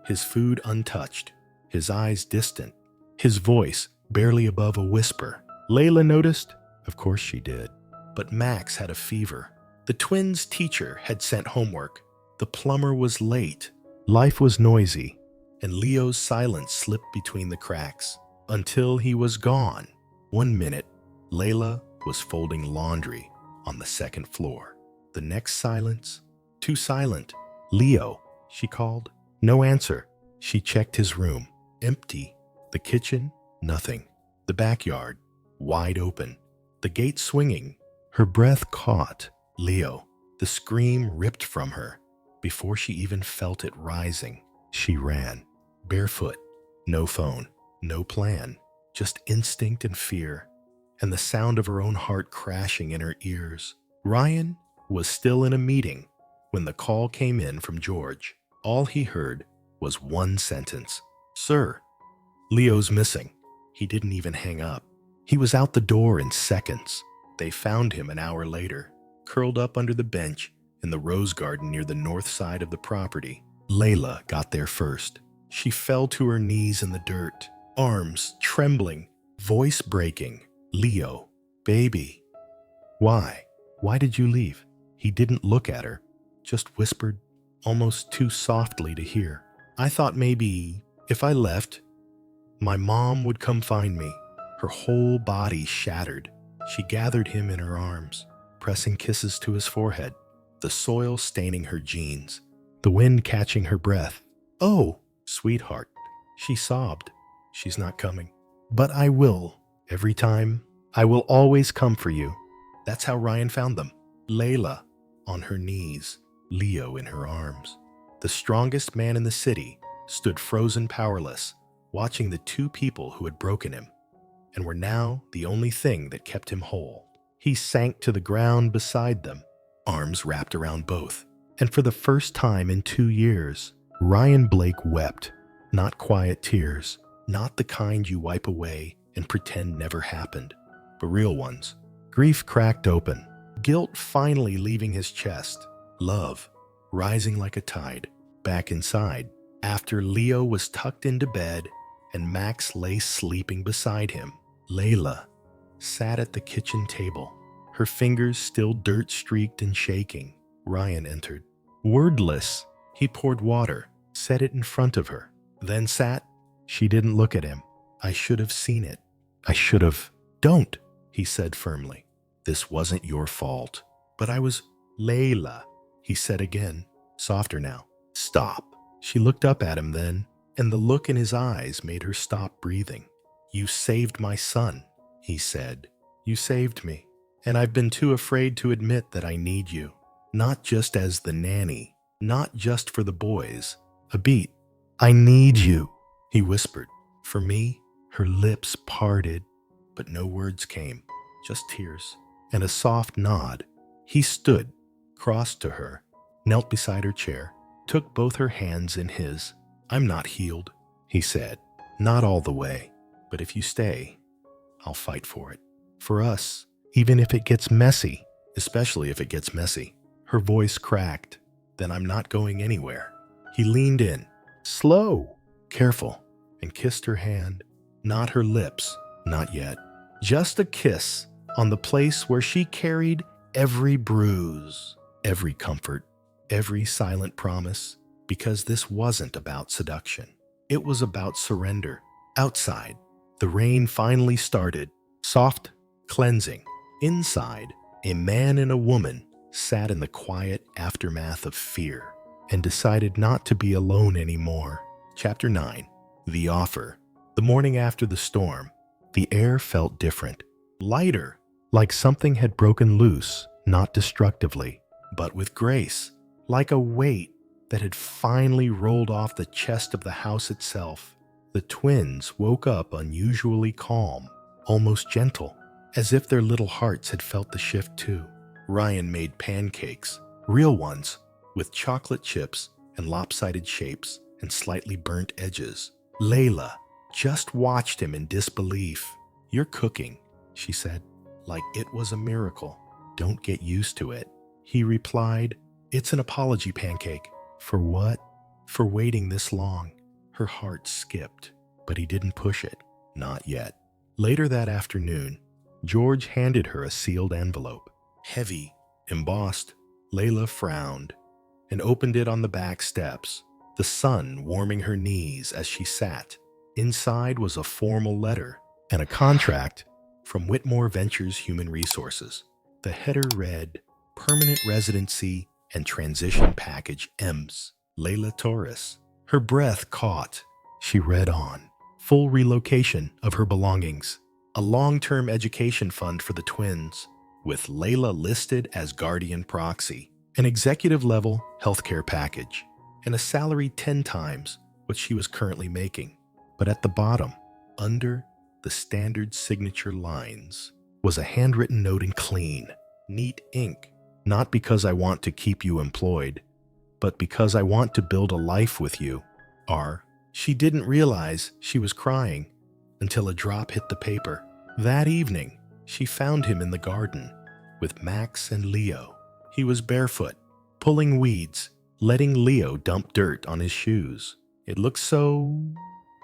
His food untouched, his eyes distant, his voice barely above a whisper. Leila noticed? Of course she did. But Max had a fever. The twins' teacher had sent homework. The plumber was late. Life was noisy, and Leo's silence slipped between the cracks until he was gone. 1 minute, Leila was folding laundry on the second floor. The next silence, too silent. "Leo," she called. No answer. She checked his room. Empty. The kitchen, nothing. The backyard, wide open. The gate swinging. Her breath caught. "Leo." The scream ripped from her. Before she even felt it rising, she ran. Barefoot. No phone. No plan. Just instinct and fear. And the sound of her own heart crashing in her ears. Ryan was still in a meeting, When the call came in from George, all he heard was one sentence. "Sir, Leo's missing." He didn't even hang up. He was out the door in seconds. They found him an hour later, curled up under the bench in the rose garden near the north side of the property. Leila got there first. She fell to her knees in the dirt, arms trembling, voice breaking. "Leo, baby, why? Why did you leave?" He didn't look at her, just whispered, almost too softly to hear. "I thought maybe if I left, my mom would come find me." Her whole body shattered. She gathered him in her arms, pressing kisses to his forehead, the soil staining her jeans, the wind catching her breath. "Oh, sweetheart," she sobbed. "She's not coming. But I will. Every time. I will always come for you." That's how Ryan found them. Leila on her knees, Leo in her arms. The strongest man in the city stood frozen powerless, watching the two people who had broken him, and were now the only thing that kept him whole. He sank to the ground beside them, arms wrapped around both. And for the first time in 2 years, Ryan Blake wept. Not quiet tears, not the kind you wipe away and pretend never happened, but real ones. Grief cracked open, guilt finally leaving his chest, love rising like a tide. Back inside, after Leo was tucked into bed and Max lay sleeping beside him, Leila sat at the kitchen table, her fingers still dirt-streaked and shaking. Ryan entered. Wordless, he poured water, set it in front of her, then sat. She didn't look at him. "I should have seen it. I should have." "Don't," he said firmly. "This wasn't your fault." "But I was—" "Leila," he said again, softer now. "Stop." She looked up at him then, and the look in his eyes made her stop breathing. "You saved my son," he said. "You saved me, and I've been too afraid to admit that I need you. Not just as the nanny, not just for the boys. A beat. I need you," he whispered. "For me." Her lips parted, but no words came, just tears and a soft nod. He stood, crossed to her, knelt beside her chair, took both her hands in his. "I'm not healed," he said. "Not all the way. But if you stay, I'll fight for it. For us, even if it gets messy, especially if it gets messy." Her voice cracked. "Then I'm not going anywhere." He leaned in, slow, careful, and kissed her hand. Not her lips, not yet. Just a kiss on the place where she carried every bruise, every comfort, every silent promise, because this wasn't about seduction. It was about surrender. Outside, the rain finally started, soft, cleansing. Inside, a man and a woman sat in the quiet aftermath of fear and decided not to be alone anymore. Chapter 9. The Offer. The morning after the storm, the air felt different, lighter, like something had broken loose, not destructively, but with grace, like a weight that had finally rolled off the chest of the house itself. The twins woke up unusually calm, almost gentle, as if their little hearts had felt the shift too. Ryan made pancakes, real ones, with chocolate chips and lopsided shapes and slightly burnt edges. Leila just watched him in disbelief. "You're cooking," she said, like it was a miracle. "Don't get used to it," he replied. "It's an apology pancake." "For what?" "For waiting this long." Her heart skipped, but he didn't push it. Not yet. Later that afternoon, George handed her a sealed envelope. Heavy, embossed. Leila frowned and opened it on the back steps, the sun warming her knees as she sat. Inside was a formal letter and a contract from Whitmore Ventures Human Resources. The header read, "Permanent Residency and Transition Package EMS, Leila Torres." Her breath caught. She read on. Full relocation of her belongings. A long-term education fund for the twins, with Leila listed as guardian proxy. An executive-level healthcare package, and a salary 10 times what she was currently making. But at the bottom, under the standard signature lines, was a handwritten note in clean, neat ink. Not because I want to keep you employed, but because I want to build a life with you. R. She didn't realize she was crying until a drop hit the paper. That evening, she found him in the garden with Max and Leo. He was barefoot, pulling weeds, letting Leo dump dirt on his shoes. It looked so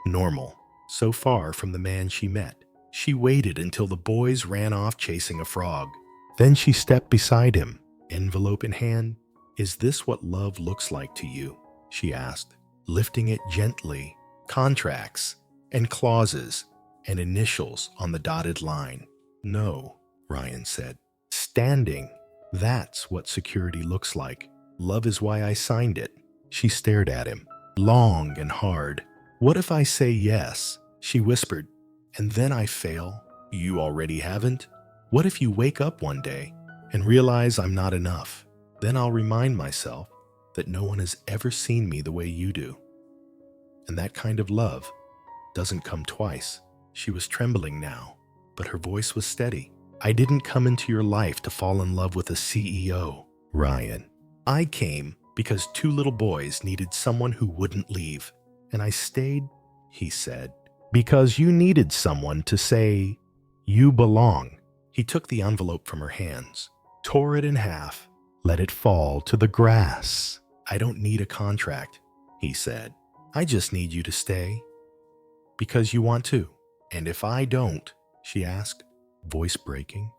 normal, so far from the man she met. She waited until the boys ran off chasing a frog. Then she stepped beside him, envelope in hand. "Is this what love looks like to you?" she asked, lifting it gently. Contracts and clauses and initials on the dotted line. "No," Ryan said. "Standing. That's what security looks like. Love is why I signed it." She stared at him, long and hard. "What if I say yes?" she whispered. "And then I fail?" "You already haven't." "What if you wake up one day and realize I'm not enough? Then I'll remind myself that no one has ever seen me the way you do. And that kind of love doesn't come twice." She was trembling now, but her voice was steady. "I didn't come into your life to fall in love with a CEO, Ryan. I came because two little boys needed someone who wouldn't leave. And I stayed," he said, "because you needed someone to say, 'You belong.'" He took the envelope from her hands, tore it in half, let it fall to the grass. "I don't need a contract," he said. "I just need you to stay because you want to. And if I don't," she asked, voice breaking,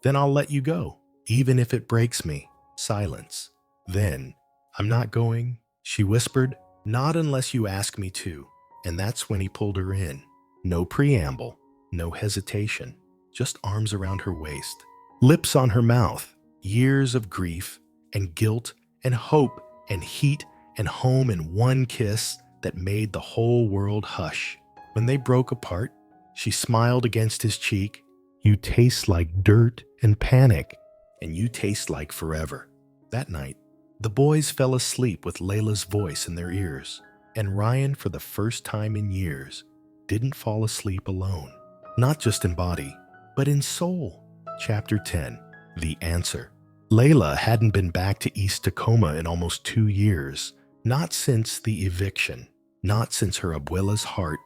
"then I'll let you go, even if it breaks me." Silence. Then, "I'm not going," she whispered. "Not unless you ask me to." And that's when he pulled her in. No preamble, no hesitation, just arms around her waist, lips on her mouth, years of grief and guilt and hope and heat and home in one kiss that made the whole world hush. When they broke apart, she smiled against his cheek. "You taste like dirt and panic, and you taste like forever." That night, the boys fell asleep with Leila's voice in their ears, and Ryan, for the first time in years, didn't fall asleep alone. Not just in body, but in soul. Chapter 10. The Answer. Leila hadn't been back to East Tacoma in almost 2 years. Not since the eviction. Not since her abuela's heart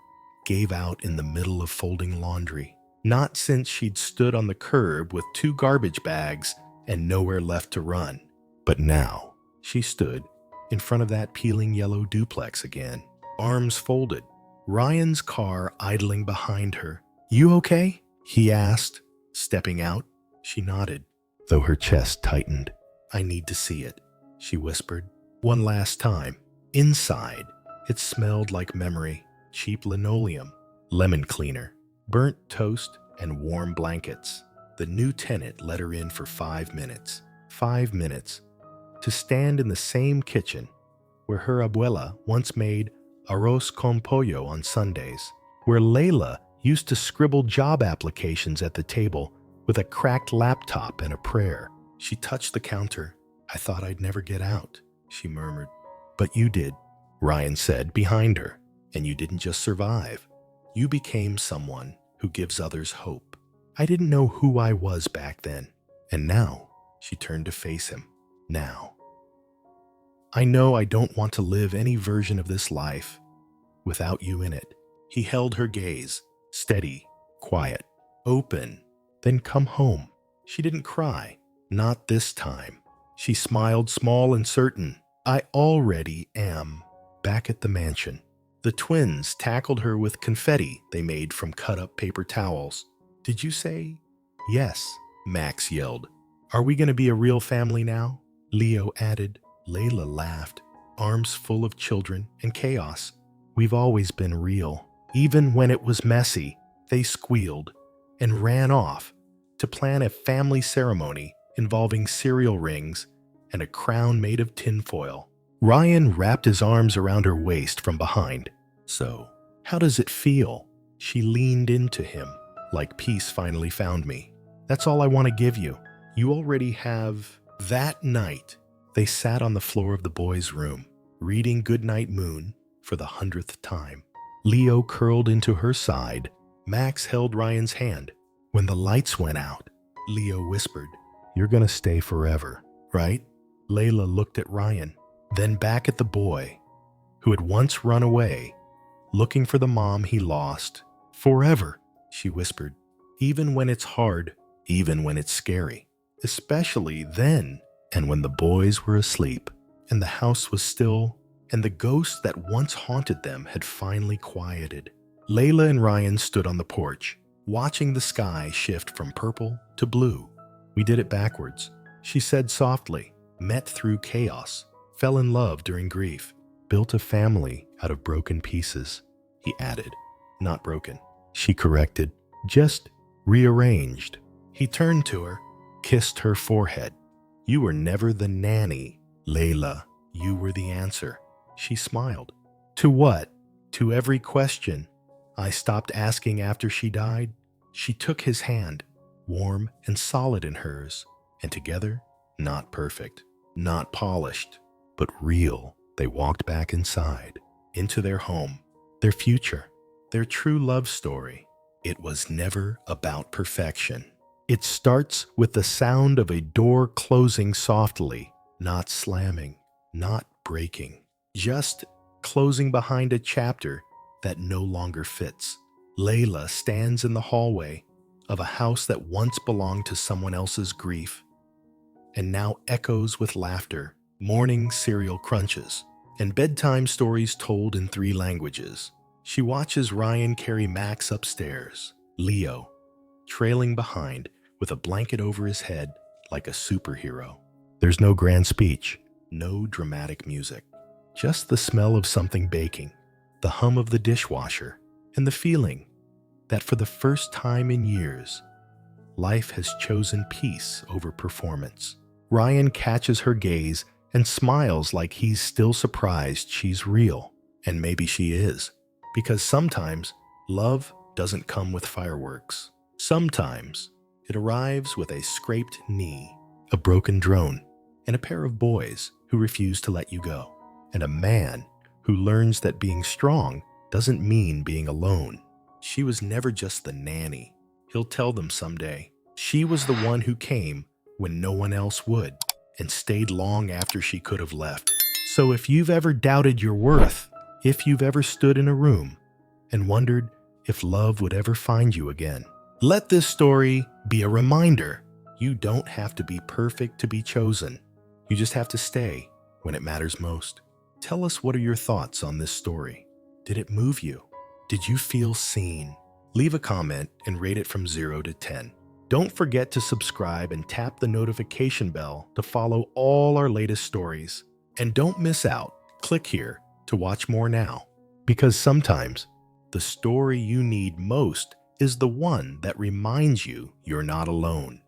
gave out in the middle of folding laundry. Not since she'd stood on the curb with 2 garbage bags and nowhere left to run. But now, she stood in front of that peeling yellow duplex again, arms folded, Ryan's car idling behind her. "You okay?" he asked, stepping out. She nodded, though her chest tightened. "I need to see it," she whispered. One last time. Inside, it smelled like memory. Cheap linoleum, lemon cleaner, burnt toast, and warm blankets. The new tenant let her in for 5 minutes. 5 minutes. To stand in the same kitchen where her abuela once made arroz con pollo on Sundays, where Leila used to scribble job applications at the table with a cracked laptop and a prayer. She touched the counter. "I thought I'd never get out," she murmured. "But you did," Ryan said behind her. "And you didn't just survive. You became someone who gives others hope." "I didn't know who I was back then. And now," she turned to face him. "Now, I know I don't want to live any version of this life without you in it." He held her gaze, steady, quiet, open. "Then come home." She didn't cry. Not this time. She smiled small and certain. "I already am." Back at the mansion, the twins tackled her with confetti they made from cut-up paper towels. "Did you say yes?" Max yelled. "Are we going to be a real family now?" Leo added. Leila laughed, arms full of children and chaos. "We've always been real. Even when it was messy," they squealed and ran off to plan a family ceremony involving cereal rings and a crown made of tinfoil. Ryan wrapped his arms around her waist from behind. "So, how does it feel?" She leaned into him, like peace finally found me. "That's all I want to give you. You already have." That night, they sat on the floor of the boys' room, reading Goodnight Moon for the 100th time. Leo curled into her side. Max held Ryan's hand. When the lights went out, Leo whispered, "You're gonna stay forever." right? Leila looked at Ryan, then back at the boy who had once run away, looking for the mom he lost. Forever, she whispered. Even when it's hard, even when it's scary. Especially then, and when the boys were asleep, and the house was still, and the ghost that once haunted them had finally quieted. Leila and Ryan stood on the porch, watching the sky shift from purple to blue. We did it backwards, she said softly. Met through chaos, fell in love during grief, built a family out of broken pieces, he added. Not broken, she corrected, just rearranged. He turned to her, kissed her forehead. You were never the nanny, Leila. You were the answer. She smiled. To what? To every question. I stopped asking after she died. She took his hand, warm and solid in hers, and together, not perfect, not polished, but real, they walked back inside, into their home, their future, their true love story. It was never about perfection. It starts with the sound of a door closing softly, not slamming, not breaking, just closing behind a chapter that no longer fits. Leila stands in the hallway of a house that once belonged to someone else's grief and now echoes with laughter, morning cereal crunches, and bedtime stories told in 3 languages. She watches Ryan carry Max upstairs, Leo, trailing behind with a blanket over his head like a superhero. There's no grand speech, no dramatic music, just the smell of something baking, the hum of the dishwasher, and the feeling that for the first time in years, life has chosen peace over performance. Ryan catches her gaze and smiles like he's still surprised she's real. And maybe she is. Because sometimes love doesn't come with fireworks. Sometimes it arrives with a scraped knee, a broken drone, and a pair of boys who refuse to let you go. And a man who learns that being strong doesn't mean being alone. She was never just the nanny. He'll tell them someday. She was the one who came when no one else would, and stayed long after she could have left. So if you've ever doubted your worth, if you've ever stood in a room and wondered if love would ever find you again, let this story be a reminder. You don't have to be perfect to be chosen. You just have to stay when it matters most. Tell us, what are your thoughts on this story? Did it move you? Did you feel seen? Leave a comment and rate it from 0 to 10. Don't forget to subscribe and tap the notification bell to follow all our latest stories. And don't miss out. Click here to watch more now. Because sometimes the story you need most is the one that reminds you you're not alone.